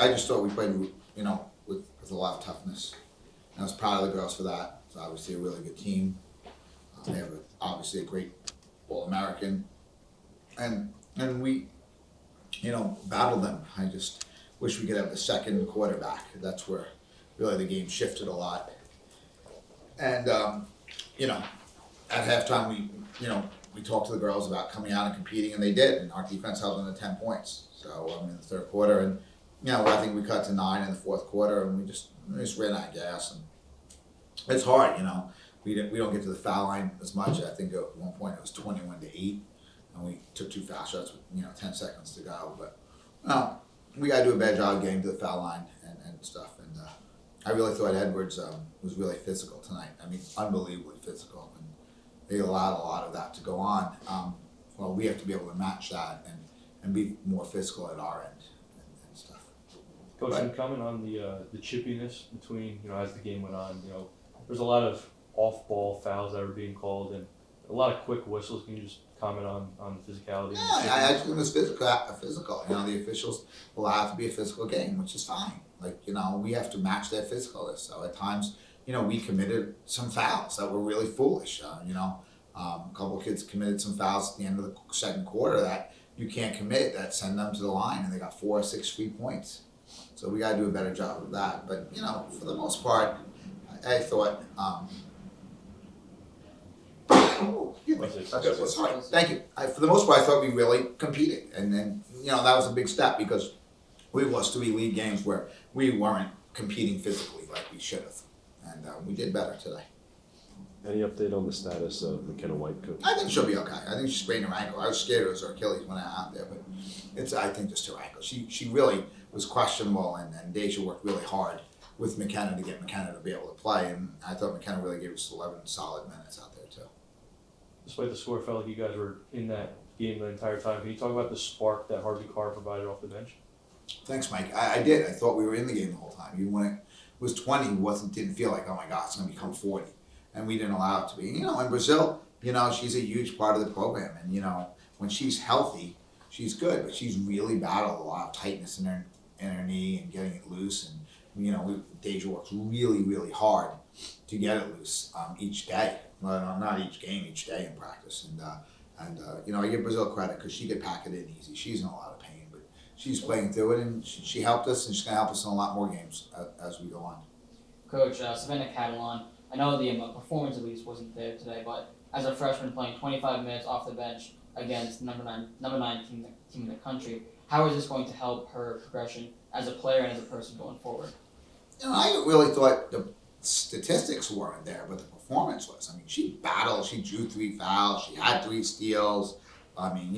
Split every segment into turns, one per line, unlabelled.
I just thought we played, with a lot of toughness. And I was proud of the girls for that. It's obviously a really good team. They have obviously a great All-American. And we, battled them. I just wish we could have the second quarterback. That's where really the game shifted a lot. And, at halftime we talked to the girls about coming out and competing, and they did. And our defense held them to 10 points. So in the third quarter, and I think we cut to 9 in the fourth quarter, and we just ran out of gas. And it's hard, we don't get to the foul line as much. I think at one point it was 21-8, and we took 2 foul shots with 10 seconds to go. But we got to do a better job of getting to the foul line and stuff. And I really thought Edwards was really physical tonight. I mean, unbelievably physical, and they allowed a lot of that to go on. Well, we have to be able to match that and be more physical at our end and stuff.
Coach, can you comment on the chippiness between, as the game went on, there's a lot of off-ball fouls that were being called and a lot of quick whistles. Can you just comment on the physicality?
Yeah, I actually think it was physical. The officials allow it to be a physical game, which is fine. We have to match their physicalness. So at times, we committed some fouls that were really foolish. A couple of kids committed some fouls at the end of the second quarter that you can't commit, that send them to the line, and they got 4 or 6 free points. So we got to do a better job of that. But, for the most part, I thought, sorry, thank you. For the most part, I thought we really competed. And then, that was a big step because we lost 3 league games where we weren't competing physically like we should have. And we did better today.
Any update on the status of McKenna White, coach?
I think she'll be okay. I think she sprained her ankle. I was scared it was her Achilles when I went out there, but it's, I think, just her ankle. She really was questionable, and Deja worked really hard with McKenna to get McKenna to be able to play, and I thought McKenna really gave us 11 solid minutes out there too.
Despite the score, felt like you guys were in that game the entire time. Can you talk about the spark that Harvey Carr provided off the bench?
Thanks, Mike. I did. I thought we were in the game the whole time. Even when it was 20, didn't feel like, oh my God, it's going to become 40. And we didn't allow it to be. In Brazil, she's a huge part of the program. And, when she's healthy, she's good. But she's really battled a lot of tightness in her knee and getting it loose. And, Deja works really, really hard to get it loose each day. Well, not each game, each day in practice. And I give Brazil credit because she could pack it in easy. She's in a lot of pain, but she's playing through it, and she helped us, and she's going to help us in a lot more games as we go on.
Coach, Savannah Catalan, I know the performance at least wasn't there today, but as a freshman playing 25 minutes off the bench against number nine team in the country, how is this going to help her progression as a player and as a person going forward?
I really thought the statistics weren't there, but the performance was. I mean, she battled. She drew 3 fouls. She had 3 steals. I mean,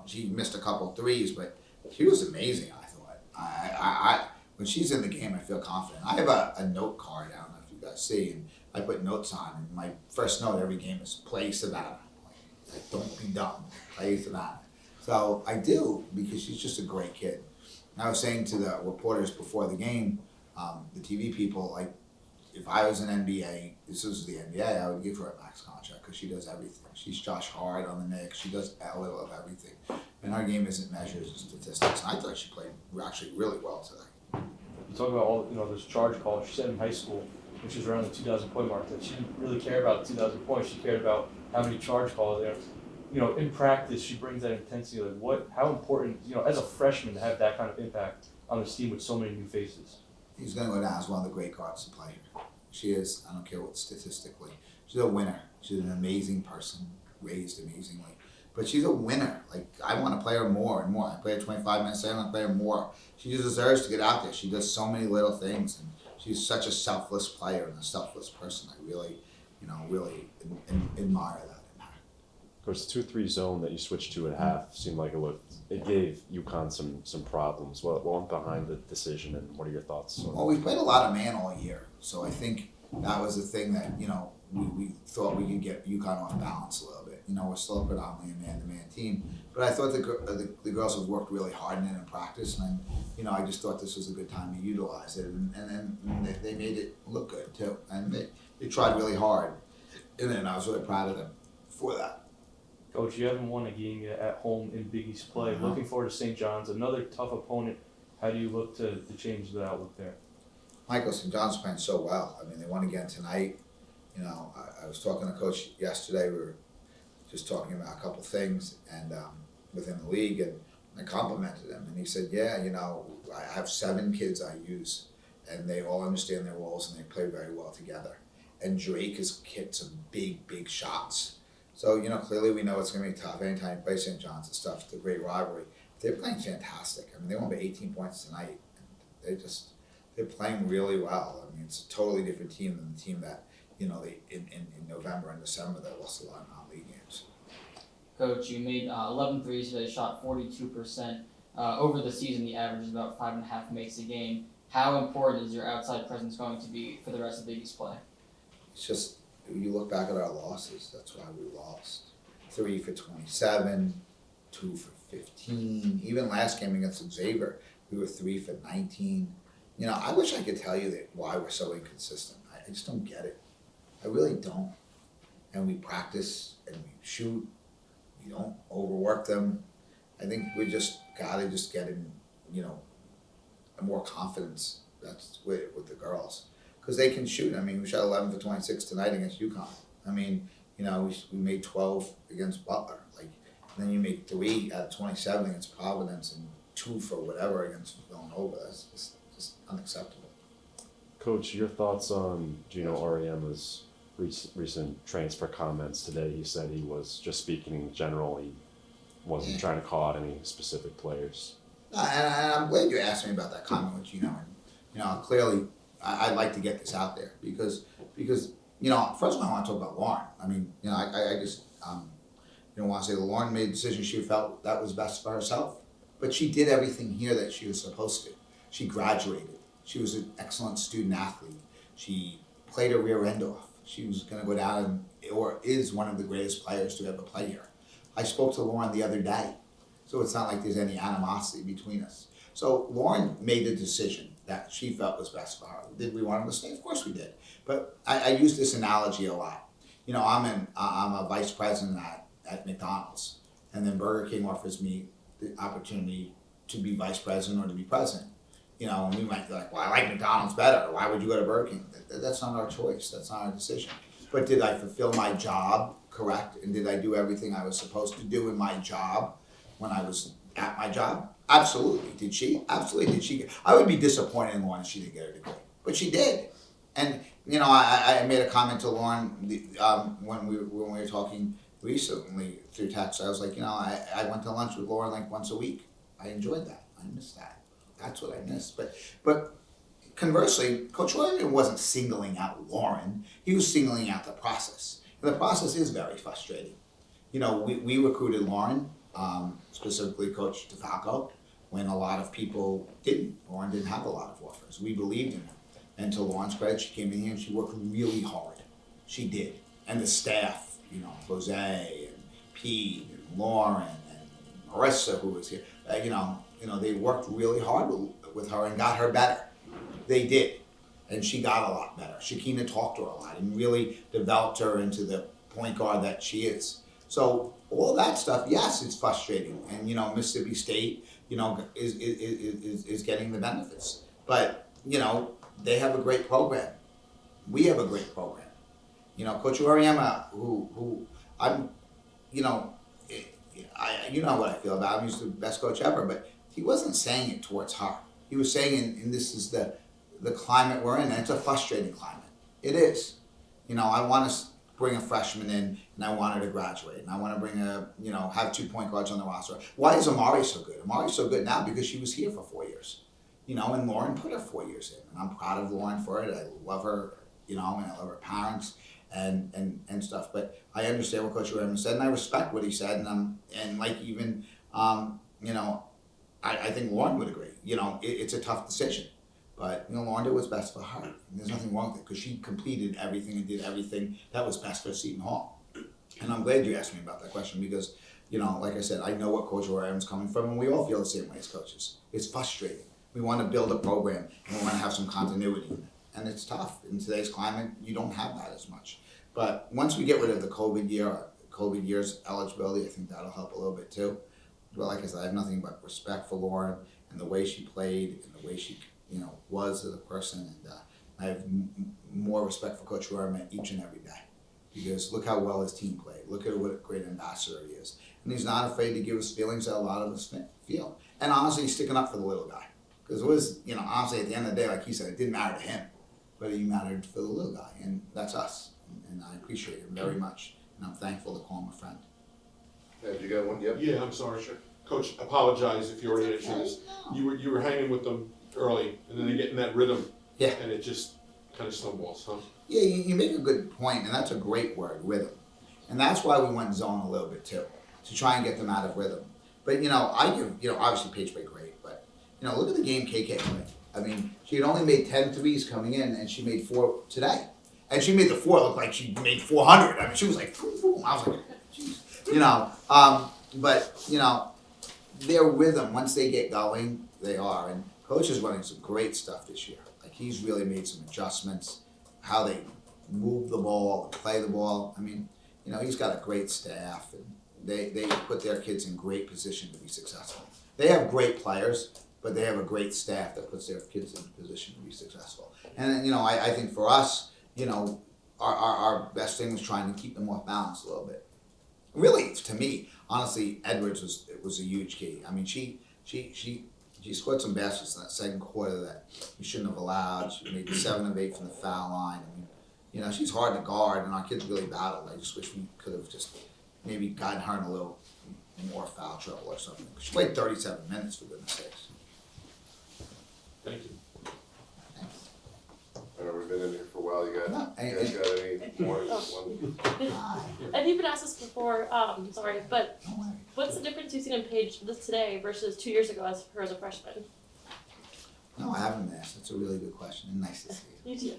she missed a couple threes, but she was amazing, I thought. I when she's in the game, I feel confident. I have a note card, I don't know if you guys see, and I put notes on, and my first note every game is play Savannah. Like, don't be dumb, play Savannah. So I do, because she's just a great kid. And I was saying to the reporters before the game, the TV people, like, if I was an NBA, this was the NBA, I would give her a max contract because she does everything. She's Josh Hart on the Knicks. She does a little of everything. And her game isn't measured as statistics. And I thought she played actually really well today.
You talk about all those charge calls. She said in high school, which was around the 2,000 point mark, that she didn't really care about the 2,000 points. She cared about how many charge calls there. In practice, she brings that intensity. Like, how important, as a freshman, to have that kind of impact on this team with so many new faces?
She's going to go down as one of the great guards to play here. She is. I don't care what statistically. She's a winner. She's an amazing person, raised amazingly. But she's a winner. Like, I want to play her more and more. I play her 25 minutes. I want to play her more. She just deserves to get out there. She does so many little things, and she's such a selfless player and a selfless person. I really, really admire that in her.
Of course, the 2-3 zone that you switched to at half seemed like it gave UConn some problems. What went behind the decision, and what are your thoughts?
Well, we've played a lot of man all year, so I think that was the thing that we thought we could get UConn off balance a little bit. We're still predominantly a man-to-man team, but I thought the girls have worked really hard in it in practice, and I just thought this was a good time to utilize it, and they made it look good too, and they tried really hard, and I was really proud of them for that.
Coach, you haven't won a game yet at home in Big East play. Looking forward to St. John's, another tough opponent. How do you look to change the outlook there?
Michael St. John's playing so well. I mean, they won again tonight. You know, I was talking to Coach yesterday. We were just talking about a couple things and within the league, and I complimented him. And he said, yeah, you know, I have 7 kids I use, and they all understand their roles and they play very well together. And Drake has hit some big shots. So, you know, clearly we know it's going to be tough anytime you play St. John's and stuff. It's a great rivalry. They're playing fantastic. I mean, they won by 18 points tonight. And they're playing really well. I mean, it's a totally different team than the team that, you know, they in November and December that lost a lot of non-league games.
Coach, you made 11 threes today, shot 42%. Over the season, the average is about 5.5 makes a game. How important is your outside presence going to be for the rest of the East play?
It's just, you look back at our losses, that's why we lost. 3 for 27, 2 for 15. Even last game against Xavier, we were 3 for 19. You know, I wish I could tell you that why we're so inconsistent. I just don't get it. I really don't. And we practice and we shoot. We don't overwork them. I think we just gotta just get in, you know, more confidence. That's with the girls, because they can shoot. I mean, we shot 11 for 26 tonight against UCONN. I mean, you know, we made 12 against Butler. Like, then you make 3 out of 27 against Providence and 2 for whatever against Villanova. That's just unacceptable.
Coach, your thoughts on Gino Auriemma's recent transfer comments today? He said he was just speaking in general. He wasn't trying to call out any specific players.
And I'm glad you asked me about that comment with Gino. And, you know, clearly, I'd like to get this out there because you know, first of all, I want to talk about Lauren. I mean, you know, I just you know, want to say that Lauren made a decision she felt that was best for herself, but she did everything here that she was supposed to. She graduated. She was an excellent student athlete. She played her rear end off. She was going to go down or is one of the greatest players to ever play here. I spoke to Lauren the other day, so it's not like there's any animosity between us. So Lauren made the decision that she felt was best for her. Did we want her to stay? Of course we did. But I use this analogy a lot. You know, I'm a vice president at McDonald's, and then Burger King offers me the opportunity to be vice president or to be president. You know, and we might be like, well, I like McDonald's better. Why would you go to Burger King? That's not our choice. That's not our decision. But did I fulfill my job correct? And did I do everything I was supposed to do in my job when I was at my job? Absolutely. Did she? Absolutely. Did she? I would be disappointed in Lauren if she didn't get her degree. But she did. And, you know, I made a comment to Lauren when we were talking recently through text. I was like, you know, I went to lunch with Lauren like once a week. I enjoyed that. I missed that. That's what I missed. But conversely, Coach Williams wasn't singling out Lauren. He was singling out the process. And the process is very frustrating. You know, we recruited Lauren, specifically Coach DeFalco, when a lot of people didn't. Lauren didn't have a lot of offers. We believed in her. And to Lauren's credit, she came in here and she worked really hard. She did. And the staff, you know, Jose and Pete and Lauren and Marissa, who was here, you know, they worked really hard with her and got her better. They did. And she got a lot better. Shakina talked to her a lot and really developed her into the point guard that she is. So all that stuff, yes, it's frustrating. And, you know, Mississippi State, you know, is getting the benefits. But, you know, they have a great program. We have a great program. You know, Coach Auriemma, who I'm, you know, you know what I feel about him. He's the best coach ever, but he wasn't saying it towards her. He was saying, and this is the climate we're in, and it's a frustrating climate. It is. You know, I want to bring a freshman in, and I want her to graduate, and I want to bring have 2 point guards on the roster. Why is Amari so good? Amari's so good now because she was here for 4 years. You know, and Lauren put her 4 years in, and I'm proud of Lauren for it. I love her, you know, and I love her parents and stuff. But I understand what Coach Auriemma said, and I respect what he said, and like even, you know, I think Lauren would agree. You know, it's a tough decision, but you know, Lauren did what's best for her. And there's nothing wrong with it because she completed everything and did everything that was best for Seton Hall. And I'm glad you asked me about that question because, you know, like I said, I know what Coach Auriemma's coming from, and we all feel the same way as coaches. It's frustrating. We want to build a program, and we want to have some continuity in it. And it's tough. In today's climate, you don't have that as much. But once we get rid of the COVID year's eligibility, I think that'll help a little bit too. But like I said, I have nothing but respect for Lauren, and the way she played and the way she, was as a person. And I have more respect for Coach Roriman each and every day, because look how well his team played. Look at what a great ambassador he is. And he's not afraid to give us feelings that a lot of us feel. And honestly, he's sticking up for the little guy. Because it was, honestly, at the end of the day, like he said, it didn't matter to him, but he mattered for the little guy. And that's us. And I appreciate him very much. And I'm thankful to call him a friend.
Have you got one? Yep.
Yeah, I'm sorry. Coach, apologize if you already answered this. You were hanging with them early, and then they get in that rhythm,
Yeah.
and it just kind of snowballs, huh?
Yeah, you make a good point, and that's a great word, rhythm. And that's why we went zone a little bit too, to try and get them out of rhythm. But, I give, obviously Paige played great, but, look at the game KK played. I mean, she had only made 10 threes coming in, and she made 4 today. And she made the 4 look like she made 400. I mean, she was like, boom, boom. I was like, jeez. But, their rhythm, once they get going, they are. And Coach is running some great stuff this year. Like, he's really made some adjustments, how they move the ball and play the ball. I mean, he's got a great staff, and they put their kids in great position to be successful. They have great players, but they have a great staff that puts their kids in position to be successful. And, I think for us, our best thing was trying to keep them off balance a little bit. Really, to me, honestly, Edwards was a huge key. I mean, she scored some baskets in that second quarter that we shouldn't have allowed. She made 7 of 8 from the foul line. I mean, she's hard to guard, and our kids really battled. I just wish we could have just maybe gotten her in a little more foul trouble or something. She played 37 minutes, for goodness sakes.
Thank you.
I know we've been in here for a while. You guys got any more?
And you've been asked this before, sorry, but what's the difference you've seen in Paige today versus 2 years ago as her as a freshman?
No, I haven't been asked. That's a really good question, and nice to see you.
You too.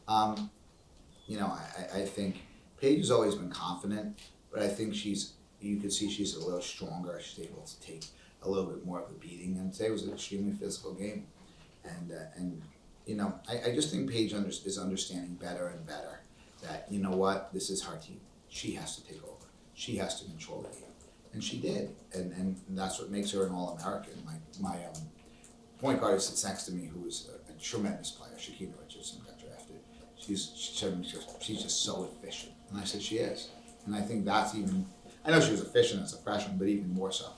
I think Paige has always been confident, but I think you could see she's a little stronger. She's able to take a little bit more of a beating, and today was an extremely physical game. And I just think Paige is understanding better and better that, this is her team. She has to take over. She has to control the game. And she did. And that's what makes her an All-American. My point guard who sits next to me, who is a tremendous player, Shakina Richardson, got drafted. She's just so efficient. And I said she is. And I think that's even, I know she was efficient as a freshman, but even more so.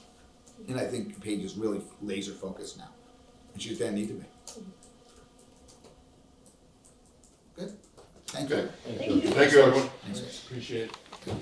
And I think Paige is really laser focused now. And she's going to need to be. Good. Thank you.
Thank you, everyone.
Thanks.
Appreciate it.